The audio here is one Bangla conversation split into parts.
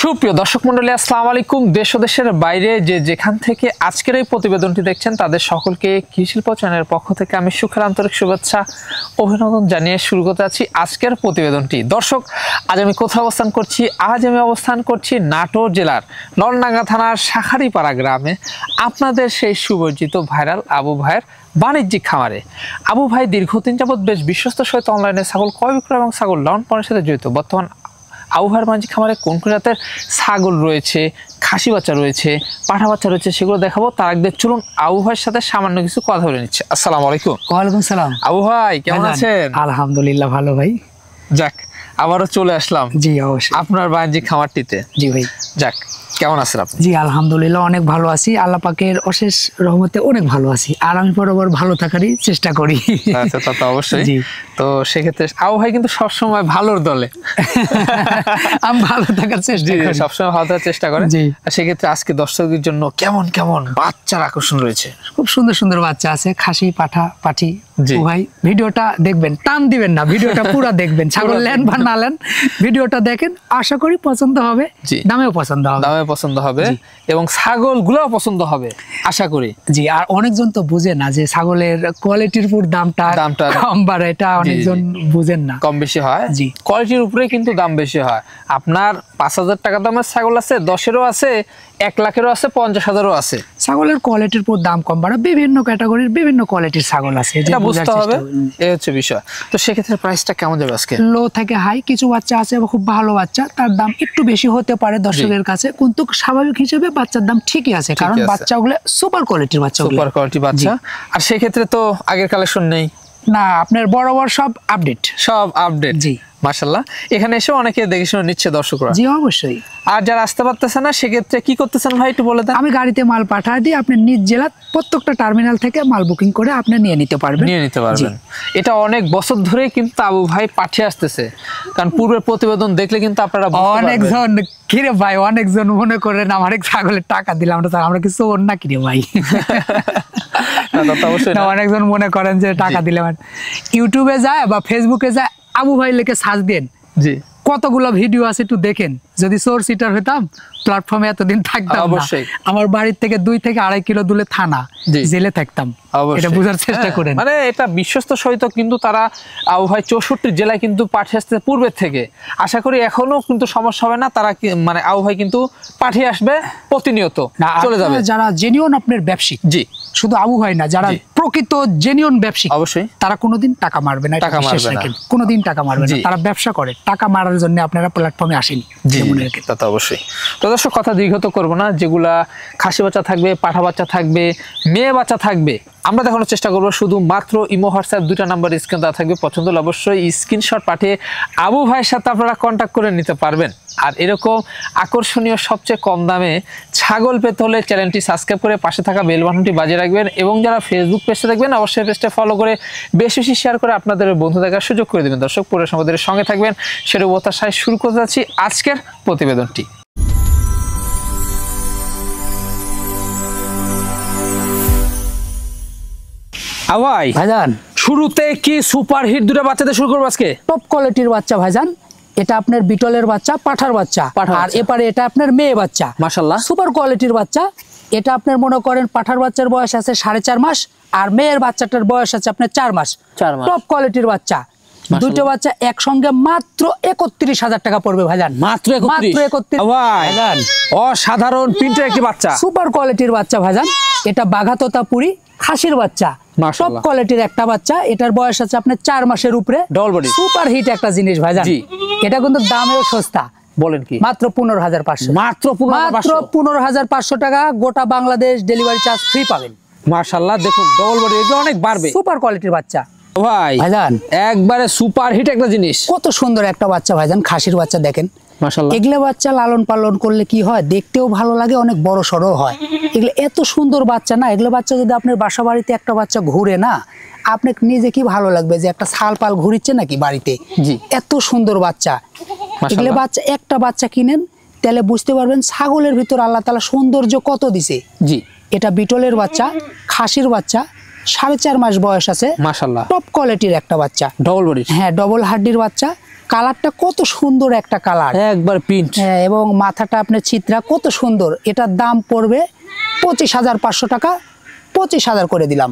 সুপ্রিয় দর্শক মণ্ডলী, আসসালামু আলাইকুম। দেশ ও দেশের বাইরে যে যেখান থেকে আজকের এই প্রতিবেদনটি দেখছেন তাদের সকলকে কৃষি শিল্প চ্যানেলের পক্ষ থেকে আমি সুখের আন্তরিক শুভেচ্ছা অভিনন্দন জানিয়ে শুরু করতে যাচ্ছি আজকের প্রতিবেদনটি। দর্শক, আজ আমি কোথায় অবস্থান করছি? আজ আমি অবস্থান করছি নাটোর জেলার নলডাঙ্গা থানার শাখারীপাড়া গ্রামে, আপনাদের সেই সুপরিচিত ভাইরাল আবু ভাইয়ের বাণিজ্যিক খামারে। আবু ভাই দীর্ঘদিন যাবৎ বেশ বিশ্বস্ত সহিত অনলাইনে ছাগল ক্রয় বিক্রয় এবং ছাগল লালন পালনের সাথে জড়িত। বর্তমান আবু ভাইয়ের বাণিজ্যিক খামারে কোন কোন জাতের ছাগল রয়েছে, খাসি বাচ্চা রয়েছে, পাঠা বাচ্চা রয়েছে, সেগুলো দেখাবো। তার আগে চলুন আবু ভাইয়ের সাথে সামান্য কিছু কথা বলে নিচ্ছে। আসসালামু আলাইকুম। ওয়ালাইকুম সালাম। আবু ভাই কেমন আছেন? আলহামদুলিল্লাহ ভালো ভাই। যাক, আবারও চলে আসলাম জি অবশ্যই আপনার বাণিজ্যিক খামারটিতে। জি ভাই। যাক, কেমন আছেন আপনি? জি আলহামদুলিল্লাহ অনেক ভালো আছি, আল্লাহ পাকের অশেষ রহমতে অনেক ভালো আছি, আর আমি বরাবর ভালো থাকারই চেষ্টা করি। আচ্ছা, তা তো অবশ্যই। জি। তো সেক্ষেত্রে আবু ভাই কিন্তু সবসময় ভালোর দলে। আমি ভালো থাকার চেষ্টা করি, সবসময় ভালো থাকার চেষ্টা করেন। জি। সেক্ষেত্রে আজকে দর্শকদের জন্য কেমন কেমন বাচ্চার আকর্ষণ রয়েছে? খুব সুন্দর সুন্দর বাচ্চা আছে, খাসি পাঠা পাঠি। ভাই ভিডিওটা দেখবেন, টান দিবেন না, ভিডিওটা পুরো দেখবেন। ছাগল নেন বা না নেন, ভিডিওটা দেখেন, আশা করি পছন্দ হবে, দামেও পছন্দ হবে। দামে পছন্দ হবে এবং ছাগল গুলাও পছন্দ হবে আশা করি। জি। আর অনেকজন তো বুঝে না যে ছাগলের কোয়ালিটির উপর দামটা কম বাড়ে, এটা অনেকজন বুঝেন না, কম বেশি হয়। জি। কোয়ালিটির উপরে কিন্তু দাম বেশি হয়। আপনার 5,000 টাকা দামের ছাগল আছে, 10-এরও আছে, 1 লাখেরও আছে, 50,000-এরও আছে। ছাগলের কোয়ালিটির উপর দাম কম বাড়ে, বিভিন্ন ক্যাটাগরির বিভিন্ন কোয়ালিটির ছাগল আছে, এটা বুঝতে হবে, এই হচ্ছে বিষয়। তো সেক্ষেত্রে প্রাইসটা কেমন যাবে আজকে? লো থেকে হাই, কিছু বাচ্চা আছে খুব ভালো বাচ্চা, তার দাম একটু বেশি হতে পারে দর্শকের কাছে, কিন্তু স্বাভাবিক হিসেবে বাচ্চার দাম ঠিকই আছে, কারণ বাচ্চাগুলো সুপার কোয়ালিটির বাচ্চা, সুপার কোয়ালিটি বাচ্চা। আর সেক্ষেত্রে তো আগের কালেকশন নেই না, আপনার বরাবর সব আপডেট, সব আপডেট। জি মাশাআল্লাহ। এখানে এসে অনেকে দেখে শুনে নিচ্ছে দর্শকরা। জি অবশ্যই। আর যারা আসতে পারতেছে না সেক্ষেত্রে কি করতেছেন ভাই একটু বলে দেন। আমি গাড়িতে মাল পাঠিয়ে দিই, আপনি নিজ জেলা প্রত্যেকটা টার্মিনাল থেকে মাল বুকিং করে আপনি নিয়ে নিতে পারবেন। এটা অনেক বছর ধরে কিন্তু আবু ভাই পাঠিয়ে আসতেছে, কারণ পূর্বের প্রতিবেদন দেখলে কিন্তু আপনারা অনেকজন কিরে ভাই, অনেকজন মনে করেন আমার ছাগলের টাকা দিলাম, আমরা কিছু ওর না কিরে ভাই। অনেকজন মনে করেন যে টাকা দিলাম, ইউটিউবে যায় বা ফেসবুকে যায়, আবু ভাই লিখে সার্চ দেন, জি কতগুলো ভিডিও আছে একটু দেখেন। যদি সোর্স সিটার হইতাম প্ল্যাটফর্মে এতদিন থাকতাম না, আমার বাড়ির থেকে 2 থেকে 2.5 কিলো দূরে থানা, জেলে থাকতাম। এটা বোঝার চেষ্টা করেন, মানে এটা বিশ্বস্ত সহিত কিন্তু তারা আবু ভাই 64 জেলায় কিন্তু পাঠিয়ে আসতে পূর্বের থেকে। আশা করি এখনো কিন্তু সমস্যা হবে না, তারা মানে আবু ভাই কিন্তু পাঠিয়ে আসবে প্রতিনিয়ত, চলে যাবে। যারা জেনুইন আপনার ব্যবসায়িক, জি শুধু আবু ভাই না, যারা প্রকৃত জেনুইন ব্যবসায়িক, অবশ্যই তারা কোনোদিন টাকা মারবে না, টাকা মারবে না, কোনোদিন টাকা মারবে না। তারা ব্যবসা করে, টাকা মারার জন্য আপনারা প্ল্যাটফর্মে আসেনি। জি তা তো অবশ্যই। তো দর্শক, কথা দীর্ঘত করবো না, যেগুলা খাসি বাচ্চা থাকবে, পাঠা বাচ্চা থাকবে, মেয়ে বাচ্চা থাকবে, আমরা দেখানোর চেষ্টা করবো। শুধু মাত্র ইমো হোয়াটসঅ্যাপ 2টা নাম্বার স্ক্রিন দেওয়া থাকবে, পছন্দ হলে অবশ্যই স্ক্রিনশট পাঠিয়ে আবু ভাইয়ের সাথে আপনারা কন্ট্যাক্ট করে নিতে পারবেন। আর এরকম আকর্ষণীয় সবচেয়ে কম দামে ছাগল পেতে হলে চ্যানেলটি সাবস্ক্রাইব করে পাশে থাকা বেল বাটনটি বাজিয়ে রাখবেন, এবং যারা ফেসবুক পেজে দেখবেন অবশ্যই পেজটা ফলো করে বেশি বেশি শেয়ার করে আপনাদের বন্ধু দেখার সুযোগ করে দেবেন। দর্শক, পুরো আমাদের সঙ্গে থাকবেন, সেটা প্রত্যাশায় শুরু করতে যাচ্ছি আজকের প্রতিবেদনটি। ভাই ভাইজান, শুরুতে কি সুপার হিট 2টা বাচ্চাদের শুরু করবো আজকে? টপ কোয়ালিটির বাচ্চা ভাইজান, এটা আপনার বিটলের বাচ্চা, পাঠার বাচ্চা, আর এপারে এটা আপনার মেয়ে বাচ্চা। মাশাআল্লাহ, সুপার কোয়ালিটির বাচ্চা। এটা আপনার মনে করেন পাঠার বাচ্চার বয়স আছে 4.5 মাস, আর মেয়ের বাচ্চাটার বয়স আছে আপনার 4 মাস। টপ কোয়ালিটির বাচ্চা, দুটো বাচ্চা একসঙ্গে মাত্র 31,000 টাকা পড়বে ভাইজান। মাত্র 31 ভাইজান, অসাধারণ প্রিন্টের একটি বাচ্চা, সুপার কোয়ালিটির বাচ্চা ভাইজান। এটা বাঘাতোতাপুরি খাসির বাচ্চা, টপ কোয়ালিটির একটা বাচ্চা। এটার বয়স আছে আপনার 4 মাসের উপরে, ডবল বডি, সুপার হিট একটা জিনিস ভাইজান। এটা কিন্তু দামেও সস্তা। বলেন কি? মাত্র 15,500, মাত্র 15,500 টাকা। গোটা বাংলাদেশ ডেলিভারি চার্জ ফ্রি পাবেন। মাশাআল্লাহ, দেখুন ডবল বডি, এটা অনেক বাড়বে। সুপার কোয়ালিটির বাচ্চা ভাই ভাইজান, একবারে সুপার হিট একটা জিনিস। কত সুন্দর একটা বাচ্চা ভাইজান, খাসির বাচ্চা। দেখেন মাশাআল্লাহ, এগুলো বাচ্চা লালন পালন করলে কি হয়, দেখতেও ভালো লাগে, অনেক বড় সড়ো হয়। এগুলো এত সুন্দর বাচ্চা না, এগুলো বাচ্চা যদি আপনার বাসা বাড়িতে একটা বাচ্চা ঘুরে না, আপনাকে নিজে কি ভালো লাগবে যে একটা ছাল পাল ঘুরিচ্ছে নাকি বাড়িতে। জি, এত সুন্দর বাচ্চা। এগুলো বাচ্চা একটা বাচ্চা কিনেন, তাহলে বুঝতে পারবেন ছাগলের ভিতর আল্লাহ তাআলা সৌন্দর্য কত দিছে। জি, এটা বিটলের বাচ্চা, খাসির বাচ্চা, 4.5 মাস বয়স আছে। মাশাআল্লাহ, টপ কোয়ালিটির একটা বাচ্চা, ডবল বডি। হ্যাঁ, ডবল হাড্ডির বাচ্চা। কালারটা কত সুন্দর একটা কালার, একবার প্রিন্ট, এবং মাথাটা আপনার চিত্রা কত সুন্দর। এটার দাম পড়বে 25,500 টাকা, 25,000 করে দিলাম,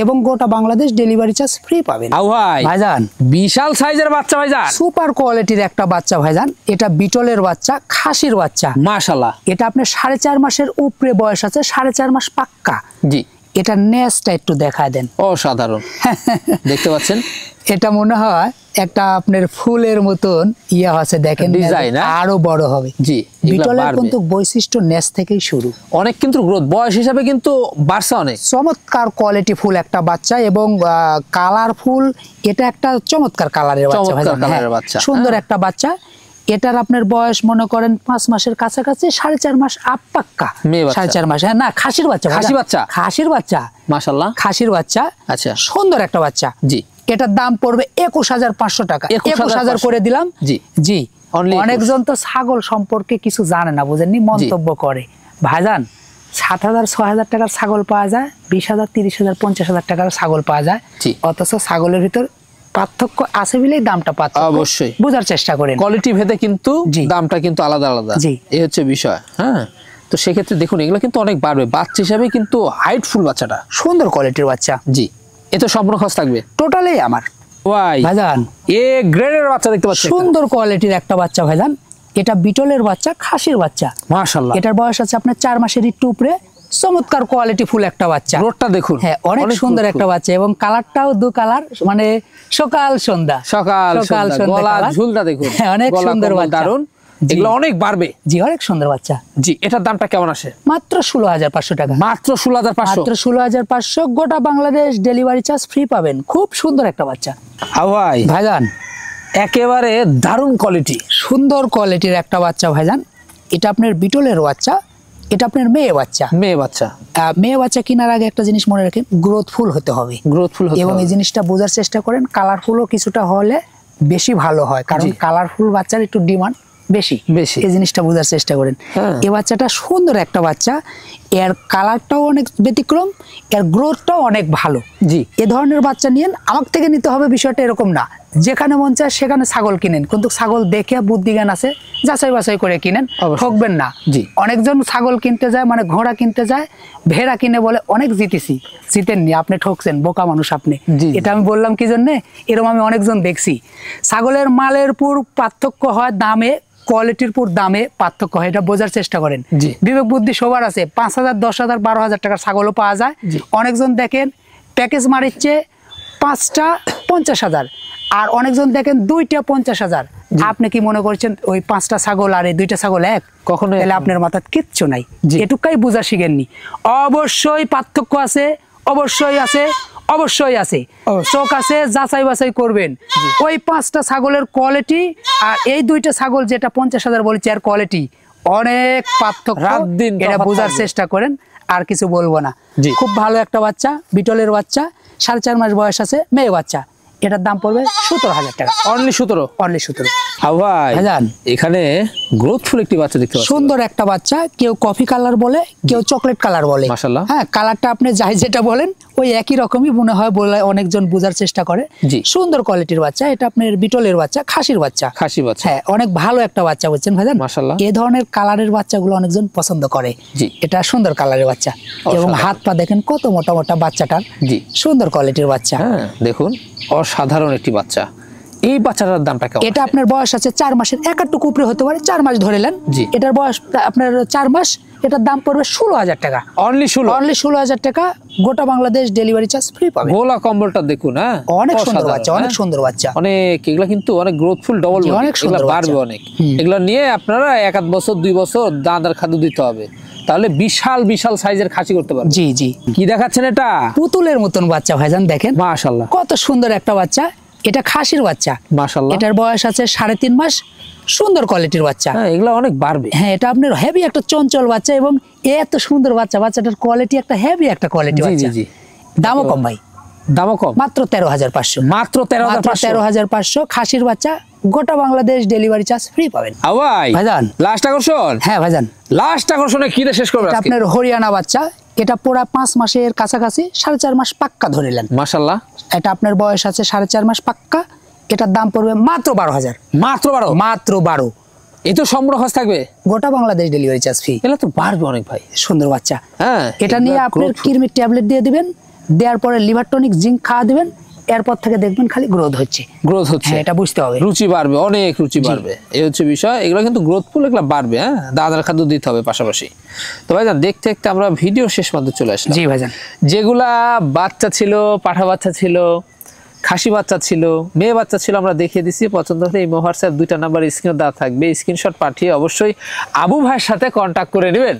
এবং গোটা বাংলাদেশ ডেলিভারি চার্জ ফ্রি পাবেন। ভাইজান বিশাল সাইজের বাচ্চা ভাইজান, সুপার কোয়ালিটির একটা বাচ্চা ভাইজান। এটা বিটলের বাচ্চা, খাসির বাচ্চা, মাশাআল্লাহ। এটা আপনার 4.5 মাসের উপরে বয়স আছে, 4.5 মাস পাক্কা। জি, এটা নেসটা একটু দেখায় দেন, অসাধারণ দেখতে পাচ্ছেন। এটা মনে হয় একটা আপনার ফুলের মতন ইয়া আছে, দেখেন ডিজাইন আরো বড় হবে। জি, বিটলের কিন্তু বৈশিষ্ট্য নেস থেকেই শুরু, অনেক কিন্তু গ্রোথ বয়স হিসাবে কিন্তু বাড়ছে অনেক। চমৎকার কোয়ালিটি ফুল একটা বাচ্চা, এবং কালারফুল। এটা একটা চমৎকার কালারের বাচ্চা, সুন্দর একটা বাচ্চা। এটার আপনার বয়স মনে করেন 5 মাসের কাছাকাছি, 4.5 মাস আপ পাক্কা, 4.5 মাস। হ্যাঁ না, খাসির বাচ্চা, খাসির বাচ্চা, মাশাআল্লাহ, খাসির বাচ্চা। আচ্ছা, সুন্দর একটা বাচ্চা। জি, এটার দাম পড়বে 21,500 টাকা, 21,000 করে দিলাম। জি জি। অনেকজন তো ছাগল সম্পর্কে কিছু জানে না, বুঝেননি, মন্তব্য করে। ভাইজান 7,000 6,000 টাকার ছাগল পাওয়া যায়, 20,000 30,000 50,000 টাকার ছাগল পাওয়া যায়, অথচ ছাগলের ভিতর পার্থক্য আছে বলেই দামটা পার্থক্য। অবশ্যই বোঝার চেষ্টা করেন, কোয়ালিটি ভেদে কিন্তু দামটা কিন্তু আলাদা আলাদা, এই হচ্ছে বিষয়। হ্যাঁ, তো সেক্ষেত্রে দেখুন এগুলো কিন্তু অনেক বাড়বে। বাচ্চা হিসাবে কিন্তু হাইটফুল বাচ্চাটা, সুন্দর কোয়ালিটির বাচ্চা। জি, এতো সম্পূর্ণ খরচ থাকবে টোটালি আমার। ভাইজান এ গ্রেডের বাচ্চা দেখতে পাচ্ছেন, সুন্দর কোয়ালিটির একটা বাচ্চা ভাইজান। এটা বিটলের বাচ্চা, খাসির বাচ্চা, মাশাআল্লাহ। এটার বয়স আছে আপনার 4 মাসের একটু উপরে। চমৎকার কোয়ালিটি ফুল একটা বাচ্চা, রোডটা দেখুন। হ্যাঁ, অনেক সুন্দর একটা বাচ্চা, এবং কালারটাও দু কালার, মানে সকাল সন্ধ্যা, সকাল সন্ধ্যা। গলা ঝুলটা দেখুন, অনেক সুন্দর বাচ্চা, দারুন। এগুলো অনেক বাড়বে। জি, অনেক সুন্দর বাচ্চা। জি, এটার দামটা কেমন আসে? মাত্র 16,500 টাকা, মাত্র 16,500, মাত্র 16,500। গোটা বাংলাদেশ ডেলিভারি চার্জ ফ্রি পাবেন। খুব সুন্দর একটা বাচ্চা। ভাইজান একেবারে দারুণ কোয়ালিটি, সুন্দর কোয়ালিটির একটা বাচ্চা ভাইজান। এটা আপনার বিটলের বাচ্চা, এটা আপনার মেয়ে বাচ্চা। মেয়ে বাচ্চা কেনার আগে একটা জিনিস মনে রাখেন, গ্রোথফুল হতে হবে, এবং এই জিনিসটা বোঝার চেষ্টা করেন। কালারফুলও কিছুটা হলে বেশি ভালো হয়, কারণ কালারফুল বাচ্চার একটু ডিমান্ড বেশি, এই জিনিসটা বোঝার চেষ্টা করেন। এই বাচ্চাটা সুন্দর একটা বাচ্চা, এর কালারটাও অনেক ব্যতিক্রম, এর গ্রোথটাও অনেক ভালো। জি, এ ধরনের বাচ্চা নিয়েন, আমার থেকে নিতে হবে বিষয়টা এরকম না, যেখানে মন চায় সেখানে ছাগল কিনেন, কিন্তু ছাগল দেখে বুদ্ধি জ্ঞান আছে, যাচাই বাছাই করে কিনেন, ঠকবেন না। অনেকজন ছাগল কিনতে যায়, মানে ঘোড়া কিনতে যায়, ভেড়া কিনে বলে অনেক জিতেছি, জিতেননি, আপনি ঠকছেন, বোকা মানুষ আপনি। এটা আমি বললাম কি জন্যে, এরকম আমি অনেকজন দেখছি। ছাগলের মালের পুর পার্থক্য হয় দামে, কোয়ালিটির পুর দামে পার্থক্য হয়, এটা বোঝার চেষ্টা করেন। বিবেক বুদ্ধি সবার আছে। 5,000 10,000 12,000 টাকার ছাগলও পাওয়া যায়। অনেকজন দেখেন প্যাকেজ মারিচ্ছে 5টা 50,000, আর অনেকজন দেখেন 2টা 50,000। আপনি কি মনে করছেন ওই 5টা ছাগল আর এই 2টা ছাগল এক? কখনো। তাহলে আপনার মাথায় কিচ্ছু নাই, এটুকাই বোঝা শিখেননি। অবশ্যই পার্থক্য আছে, অবশ্যই আছে, অবশ্যই আছে, চোখ আছে, যাচাই বাছাই করবেন। ওই 5টা ছাগলের কোয়ালিটি আর এই 2টা ছাগল যেটা 50,000 বলেছি, আর কোয়ালিটি অনেক পার্থক্য, এটা বোঝার চেষ্টা করেন। আর কিছু বলবো না। খুব ভালো একটা বাচ্চা, বিটলের বাচ্চা, 4.5 মাস বয়স আছে, মেয়ে বাচ্চা। এটার দাম পড়বে 17,000 টাকা, অনলি 17। এখানে গ্রোথফুল একটি বাচ্চা দেখতে পাচ্ছেন, সুন্দর একটা বাচ্চা। কেউ কফি কালার বলে, কেউ চকলেট কালার বলে। হ্যাঁ, কালারটা আপনি যাই যেটা বলেন ওই একই রকমই মনে হয় বলে অনেকজন বোঝার চেষ্টা করে। সুন্দর কোয়ালিটির বাচ্চা। এটা আপনার বিটলের বাচ্চা, খাসির বাচ্চা। হ্যাঁ, অনেক ভালো একটা বাচ্চা, বুঝছেন ভাইজান। এই ধরনের কালারের বাচ্চাগুলো অনেকজন পছন্দ করে। এটা সুন্দর কালারের বাচ্চা, এবং হাত পা দেখেন কত মোটা মোটা বাচ্চাটার। সুন্দর কোয়ালিটির বাচ্চা, দেখুন অসাধারণ একটি বাচ্চা। এই বাচ্চাটার দামটা কেমন? এটা আপনার বয়স আছে 4 মাসের, একটু উপরে হতে পারে, 4 মাস ধরে নেন। এটার বয়স আপনার 4 মাস। এটার দাম পড়বে 16,000 টাকা, অনলি 16,000 টাকা। গোটা বাংলাদেশ ডেলিভারি চার্জ ফ্রি পাবে। গোলা কম্বলটা দেখুন, হ্যাঁ, অনেক সুন্দর বাচ্চা, অনেক সুন্দর বাচ্চা। অনেক এগুলা কিন্তু অনেক গ্রোথফুল, ডবল, অনেক সুন্দর বাড়বে অনেক। এগুলা নিয়ে আপনারা 1 বছর 2 বছর দানাদার খাদ্য দিতে হবে, তাহলে বিশাল বিশাল সাইজের খাসি করতে পারবে। জি জি। কি দেখাচ্ছেন? এটা পুতুলের মতন বাচ্চা ভাইজান, দেখেন মাশাআল্লাহ কত সুন্দর একটা বাচ্চা। এটা খাসির বাচ্চা, মাশাআল্লাহ। এটার বয়স আছে 3.5 মাস। সুন্দর কোয়ালিটির বাচ্চা, এগুলো অনেক বাড়বে। হ্যাঁ, এটা আপনার হেভি একটা চঞ্চল বাচ্চা, এবং এত সুন্দর বাচ্চা, বাচ্চাটার কোয়ালিটি একটা হেভি একটা কোয়ালিটি বাচ্চা। দামও কম ভাই, দামও কম, মাত্র 13,500। মাত্র 13,500 খাসির বাচ্চা। গোটা বাংলাদেশ ডেলিভারি চার্জ ফ্রি পাবেন। ভাইজান লাস্ট আকর্ষণ। হ্যাঁ ভাইজান, লাস্ট আকর্ষণে কি শেষ করবেন? আপনার হরিয়ানা বাচ্চা। এটা পুরা 5 মাসের কাছাকাছি, 4.5 মাস পাক্কা ধরে নেন। মাশাআল্লাহ। এটা আপনার বয়স আছে 4.5 মাস পাক্কা, এটার দাম পড়বে মাত্র 12,000। মাত্র 12? মাত্র 12। এই তো সম্পূর্ণ খরচ থাকবে, গোটা বাংলাদেশ ডেলিভারি চার্জ ফ্রি। এগুলো তো বাড়বে অনেক ভাই। সুন্দর বাচ্চা। হ্যাঁ, এটা নিয়ে আপনার কৃমির ট্যাবলেট দিয়ে দিবেন, দেওয়ার পরে লিভার টনিক জিঙ্ক খাওয়া দিবেন, এরপর থেকে দেখবেন খালি গ্রোথ হচ্ছে। এটা বুঝতে হবে, রুচি বাড়বে, অনেক রুচি বাড়বে, এই হচ্ছে বিষয়। এগুলো কিন্তু গ্রোথফুল, এগুলো বাড়বে। হ্যাঁ, দানাদার খাদ্য দিতে হবে পাশাপাশি। তো ভাইজান দেখতে দেখতে আমরা ভিডিও শেষ পর্যন্ত চলে আসলাম। জি ভাইজান। যেগুলা বাচ্চা ছিল, পাঠা বাচ্চা ছিল, খাসি বাচ্চা ছিল, মেয়ে বাচ্চা ছিল, আমরা দেখিয়ে দিচ্ছি। পছন্দ হলে এই হোয়াটসঅ্যাপ 2টা নাম্বার স্ক্রিনে দেওয়া থাকবে, স্ক্রিনশট পাঠিয়ে অবশ্যই আবু ভাইয়ের সাথে কন্ট্যাক্ট করে নেবেন।